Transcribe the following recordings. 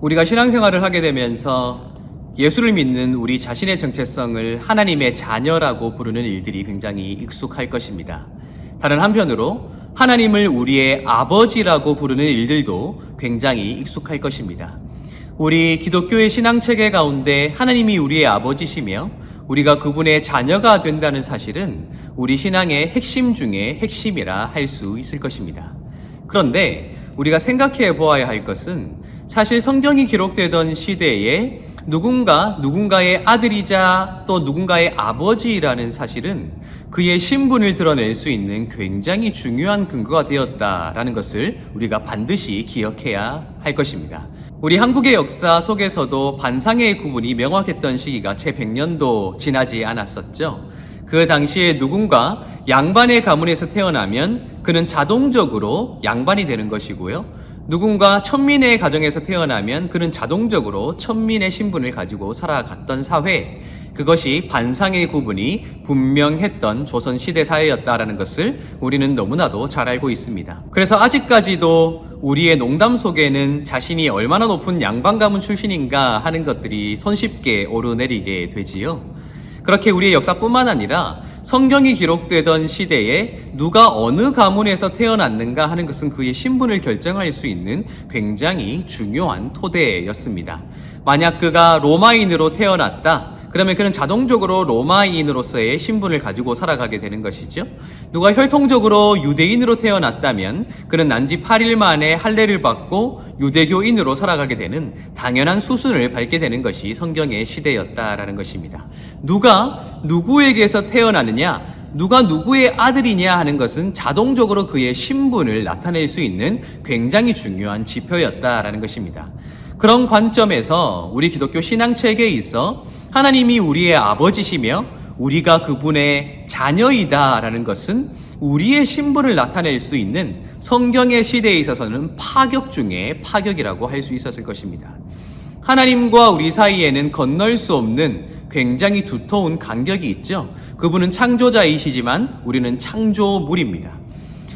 우리가 신앙생활을 하게 되면서 예수를 믿는 우리 자신의 정체성을 하나님의 자녀라고 부르는 일들이 굉장히 익숙할 것입니다. 다른 한편으로 하나님을 우리의 아버지라고 부르는 일들도 굉장히 익숙할 것입니다. 우리 기독교의 신앙체계 가운데 하나님이 우리의 아버지시며 우리가 그분의 자녀가 된다는 사실은 우리 신앙의 핵심 중에 핵심이라 할 수 있을 것입니다. 그런데 우리가 생각해 보아야 할 것은 사실 성경이 기록되던 시대에 누군가의 아들이자 또 누군가의 아버지라는 사실은 그의 신분을 드러낼 수 있는 굉장히 중요한 근거가 되었다라는 것을 우리가 반드시 기억해야 할 것입니다. 우리 한국의 역사 속에서도 반상회의 구분이 명확했던 시기가 채 100년도 지나지 않았었죠. 그 당시에 누군가 양반의 가문에서 태어나면 그는 자동적으로 양반이 되는 것이고요. 누군가 천민의 가정에서 태어나면 그는 자동적으로 천민의 신분을 가지고 살아갔던 사회, 그것이 반상의 구분이 분명했던 조선시대 사회였다라는 것을 우리는 너무나도 잘 알고 있습니다. 그래서 아직까지도 우리의 농담 속에는 자신이 얼마나 높은 양반 가문 출신인가 하는 것들이 손쉽게 오르내리게 되지요. 그렇게 우리의 역사뿐만 아니라 성경이 기록되던 시대에 누가 어느 가문에서 태어났는가 하는 것은 그의 신분을 결정할 수 있는 굉장히 중요한 토대였습니다. 만약 그가 로마인으로 태어났다, 그러면 그는 자동적으로 로마인으로서의 신분을 가지고 살아가게 되는 것이죠. 누가 혈통적으로 유대인으로 태어났다면 그는 난지 8일 만에 할례를 받고 유대교인으로 살아가게 되는 당연한 수순을 밟게 되는 것이 성경의 시대였다라는 것입니다. 누가 누구에게서 태어나느냐, 누가 누구의 아들이냐 하는 것은 자동적으로 그의 신분을 나타낼 수 있는 굉장히 중요한 지표였다라는 것입니다. 그런 관점에서 우리 기독교 신앙체계에 있어 하나님이 우리의 아버지시며 우리가 그분의 자녀이다라는 것은 우리의 신분을 나타낼 수 있는 성경의 시대에 있어서는 파격 중에 파격이라고 할 수 있었을 것입니다. 하나님과 우리 사이에는 건널 수 없는 굉장히 두터운 간격이 있죠. 그분은 창조자이시지만 우리는 창조물입니다.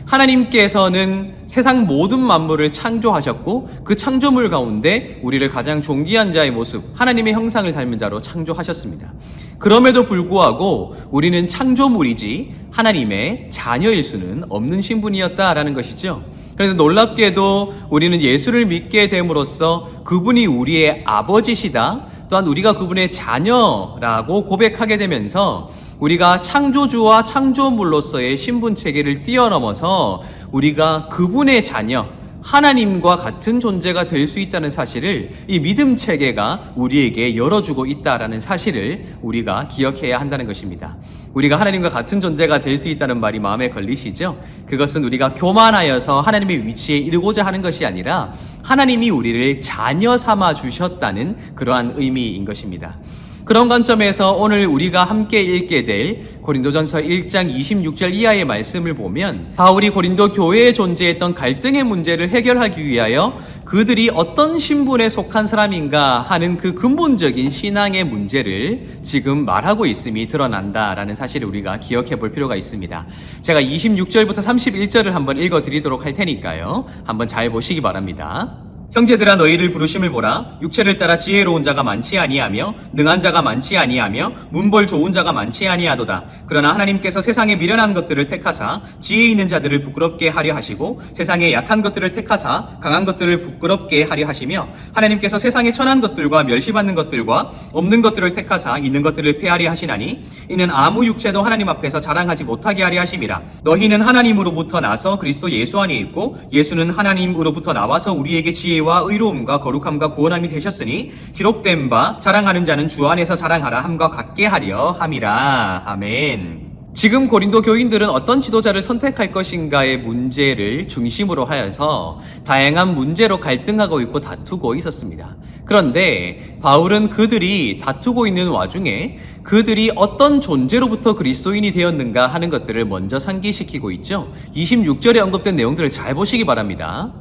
하나님께서는 세상 모든 만물을 창조하셨고 그 창조물 가운데 우리를 가장 존귀한 자의 모습, 하나님의 형상을 닮은 자로 창조하셨습니다. 그럼에도 불구하고 우리는 창조물이지 하나님의 자녀일 수는 없는 신분이었다라는 것이죠. 그래서 놀랍게도 우리는 예수를 믿게 됨으로써 그분이 우리의 아버지시다, 또한 우리가 그분의 자녀라고 고백하게 되면서 우리가 창조주와 창조물로서의 신분 체계를 뛰어넘어서 우리가 그분의 자녀, 하나님과 같은 존재가 될 수 있다는 사실을 이 믿음 체계가 우리에게 열어주고 있다라는 사실을 우리가 기억해야 한다는 것입니다. 우리가 하나님과 같은 존재가 될 수 있다는 말이 마음에 걸리시죠? 그것은 우리가 교만하여서 하나님의 위치에 이르고자 하는 것이 아니라 하나님이 우리를 자녀 삼아 주셨다는 그러한 의미인 것입니다. 그런 관점에서 오늘 우리가 함께 읽게 될 고린도전서 1장 26절 이하의 말씀을 보면 바울이 고린도 교회에 존재했던 갈등의 문제를 해결하기 위하여 그들이 어떤 신분에 속한 사람인가 하는 그 근본적인 신앙의 문제를 지금 말하고 있음이 드러난다라는 사실을 우리가 기억해 볼 필요가 있습니다. 제가 26절부터 31절을 한번 읽어 드리도록 할 테니까요. 한번 잘 보시기 바랍니다. 형제들아, 너희를 부르심을 보라. 육체를 따라 지혜로운 자가 많지 아니하며 능한 자가 많지 아니하며 문벌 좋은 자가 많지 아니하도다. 그러나 하나님께서 세상에 미련한 것들을 택하사 지혜 있는 자들을 부끄럽게 하려 하시고 세상에 약한 것들을 택하사 강한 것들을 부끄럽게 하려 하시며 하나님께서 세상에 천한 것들과 멸시받는 것들과 없는 것들을 택하사 있는 것들을 폐하려 하시나니 이는 아무 육체도 하나님 앞에서 자랑하지 못하게 하려 하심이라. 너희는 하나님으로부터 나서 그리스도 예수 안에 있고 예수는 하나님으로부터 나와서 우리에게 지혜와 의로움과 거룩함과 구원함이 되셨으니 기록된 바 자랑하는 자는 주 안에서 자랑하라 함과 같게 하려 함이라. 아멘. 지금 고린도 교인들은 어떤 지도자를 선택할 것인가의 문제를 중심으로 하여서 다양한 문제로 갈등하고 있고 다투고 있었습니다. 그런데 바울은 그들이 다투고 있는 와중에 그들이 어떤 존재로부터 그리스도인이 되었는가 하는 것들을 먼저 상기시키고 있죠. 26절에 언급된 내용들을 잘 보시기 바랍니다.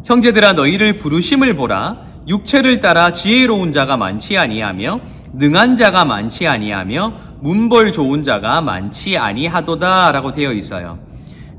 형제들아, 너희를 부르심을 보라. 육체를 따라 지혜로운 자가 많지 아니하며 능한 자가 많지 아니하며 문벌 좋은 자가 많지 아니하도다 라고 되어 있어요.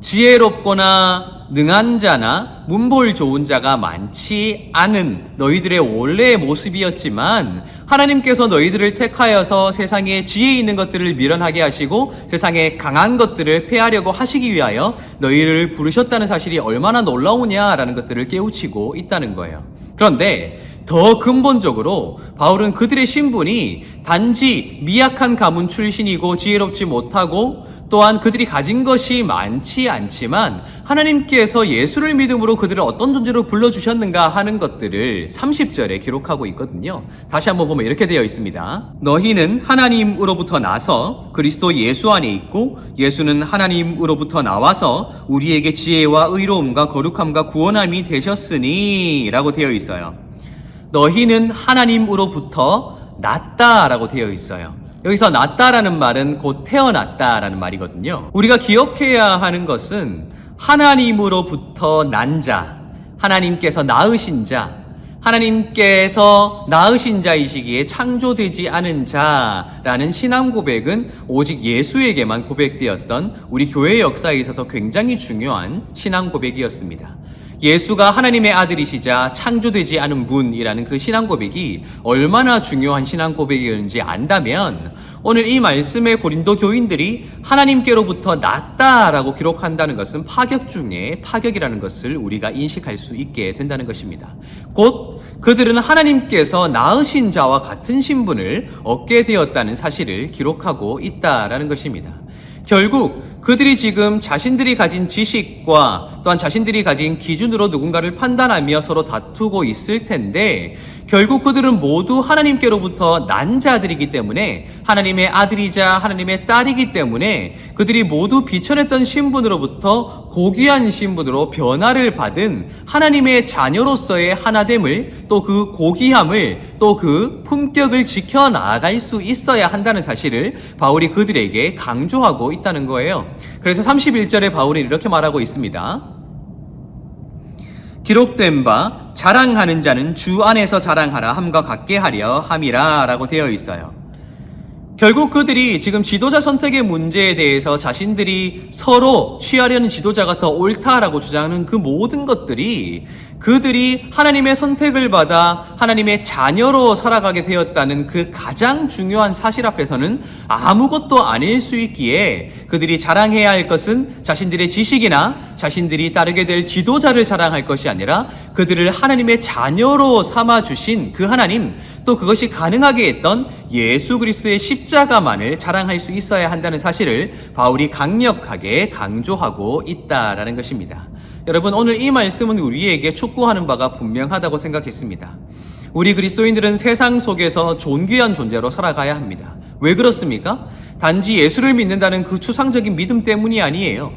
지혜롭거나 능한 자나 문볼 좋은 자가 많지 않은 너희들의 원래의 모습이었지만 하나님께서 너희들을 택하여서 세상에 지혜 있는 것들을 미련하게 하시고 세상에 강한 것들을 폐하려고 하시기 위하여 너희를 부르셨다는 사실이 얼마나 놀라우냐라는 것들을 깨우치고 있다는 거예요. 그런데 더 근본적으로 바울은 그들의 신분이 단지 미약한 가문 출신이고 지혜롭지 못하고 또한 그들이 가진 것이 많지 않지만 하나님께서 예수를 믿음으로 그들을 어떤 존재로 불러주셨는가 하는 것들을 30절에 기록하고 있거든요. 다시 한번 보면 이렇게 되어 있습니다. 너희는 하나님으로부터 나서 그리스도 예수 안에 있고 예수는 하나님으로부터 나와서 우리에게 지혜와 의로움과 거룩함과 구원함이 되셨으니 라고 되어 있어요. 너희는 하나님으로부터 났다라고 되어 있어요. 여기서 낳다라는 말은 곧 태어났다라는 말이거든요. 우리가 기억해야 하는 것은 하나님으로부터 난 자, 하나님께서 낳으신 자, 하나님께서 낳으신 자이시기에 창조되지 않은 자라는 신앙 고백은 오직 예수에게만 고백되었던 우리 교회 역사에 있어서 굉장히 중요한 신앙 고백이었습니다. 예수가 하나님의 아들이시자 창조되지 않은 분이라는 그 신앙 고백이 얼마나 중요한 신앙 고백이었는지 안다면 오늘 이 말씀의 고린도 교인들이 하나님께로부터 났다라고 기록한다는 것은 파격 중에 파격이라는 것을 우리가 인식할 수 있게 된다는 것입니다. 곧 그들은 하나님께서 낳으신 자와 같은 신분을 얻게 되었다는 사실을 기록하고 있다라는 것입니다. 결국 그들이 지금 자신들이 가진 지식과 또한 자신들이 가진 기준으로 누군가를 판단하며 서로 다투고 있을 텐데 결국 그들은 모두 하나님께로부터 난 자들이기 때문에 하나님의 아들이자 하나님의 딸이기 때문에 그들이 모두 비천했던 신분으로부터 고귀한 신분으로 변화를 받은 하나님의 자녀로서의 하나됨을 또 그 고귀함을 또 그 품격을 지켜나갈 수 있어야 한다는 사실을 바울이 그들에게 강조하고 있다는 거예요. 그래서 31절에 바울이 이렇게 말하고 있습니다. 기록된 바 자랑하는 자는 주 안에서 자랑하라 함과 같게 하려 함이라 라고 되어 있어요. 결국 그들이 지금 지도자 선택의 문제에 대해서 자신들이 서로 취하려는 지도자가 더 옳다라고 주장하는 그 모든 것들이 그들이 하나님의 선택을 받아 하나님의 자녀로 살아가게 되었다는 그 가장 중요한 사실 앞에서는 아무것도 아닐 수 있기에 그들이 자랑해야 할 것은 자신들의 지식이나 자신들이 따르게 될 지도자를 자랑할 것이 아니라 그들을 하나님의 자녀로 삼아주신 그 하나님 또 그것이 가능하게 했던 예수 그리스도의 십자가만을 자랑할 수 있어야 한다는 사실을 바울이 강력하게 강조하고 있다라는 것입니다. 여러분 오늘 이 말씀은 우리에게 촉구하는 바가 분명하다고 생각했습니다. 우리 그리스도인들은 세상 속에서 존귀한 존재로 살아가야 합니다. 왜 그렇습니까? 단지 예수를 믿는다는 그 추상적인 믿음 때문이 아니에요.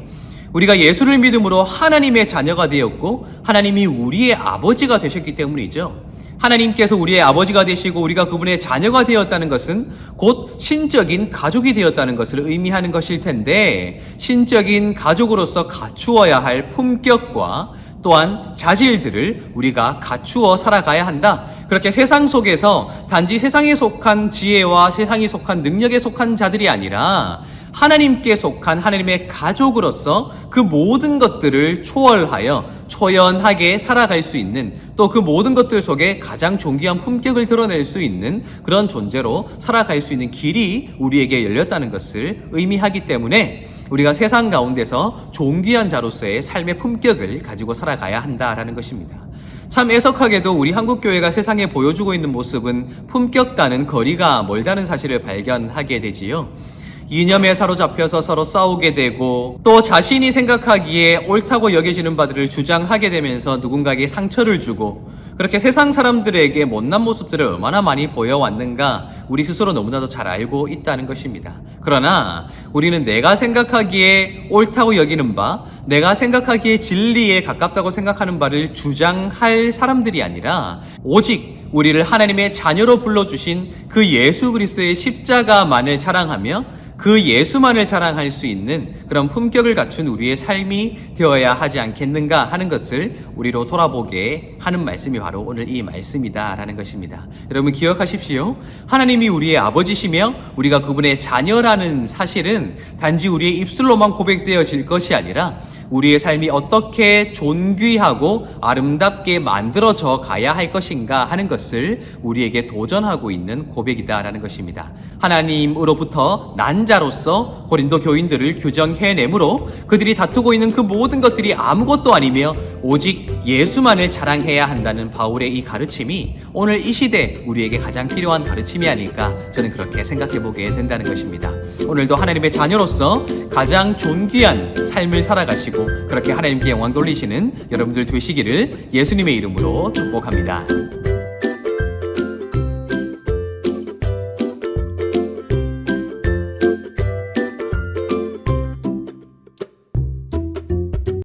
우리가 예수를 믿음으로 하나님의 자녀가 되었고 하나님이 우리의 아버지가 되셨기 때문이죠. 하나님께서 우리의 아버지가 되시고 우리가 그분의 자녀가 되었다는 것은 곧 신적인 가족이 되었다는 것을 의미하는 것일 텐데 신적인 가족으로서 갖추어야 할 품격과 또한 자질들을 우리가 갖추어 살아가야 한다. 그렇게 세상 속에서 단지 세상에 속한 지혜와 세상에 속한 능력에 속한 자들이 아니라 하나님께 속한 하나님의 가족으로서 그 모든 것들을 초월하여 초연하게 살아갈 수 있는 또 그 모든 것들 속에 가장 존귀한 품격을 드러낼 수 있는 그런 존재로 살아갈 수 있는 길이 우리에게 열렸다는 것을 의미하기 때문에 우리가 세상 가운데서 존귀한 자로서의 삶의 품격을 가지고 살아가야 한다라는 것입니다. 참 애석하게도 우리 한국교회가 세상에 보여주고 있는 모습은 품격과는 거리가 멀다는 사실을 발견하게 되지요. 이념에 사로잡혀서 서로 싸우게 되고 또 자신이 생각하기에 옳다고 여겨지는 바들을 주장하게 되면서 누군가에게 상처를 주고 그렇게 세상 사람들에게 못난 모습들을 얼마나 많이 보여왔는가 우리 스스로 너무나도 잘 알고 있다는 것입니다. 그러나 우리는 내가 생각하기에 옳다고 여기는 바, 내가 생각하기에 진리에 가깝다고 생각하는 바를 주장할 사람들이 아니라 오직 우리를 하나님의 자녀로 불러주신 그 예수 그리스도의 십자가만을 자랑하며 그 예수만을 자랑할 수 있는 그런 품격을 갖춘 우리의 삶이 되어야 하지 않겠는가 하는 것을 우리로 돌아보게 하는 말씀이 바로 오늘 이 말씀이다라는 것입니다. 여러분 기억하십시오. 하나님이 우리의 아버지시며 우리가 그분의 자녀라는 사실은 단지 우리의 입술로만 고백되어질 것이 아니라 우리의 삶이 어떻게 존귀하고 아름답게 만들어져 가야 할 것인가 하는 것을 우리에게 도전하고 있는 고백이다라는 것입니다. 하나님으로부터 난 자로서 고린도 교인들을 규정해내므로 그들이 다투고 있는 그 모든 것들이 아무것도 아니며 오직 예수만을 자랑해야 한다는 바울의 이 가르침이 오늘 이 시대 우리에게 가장 필요한 가르침이 아닐까 저는 그렇게 생각해 보게 된다는 것입니다. 오늘도 하나님의 자녀로서 가장 존귀한 삶을 살아가시고 그렇게 하나님께 영광 돌리시는 여러분들 되시기를 예수님의 이름으로 축복합니다.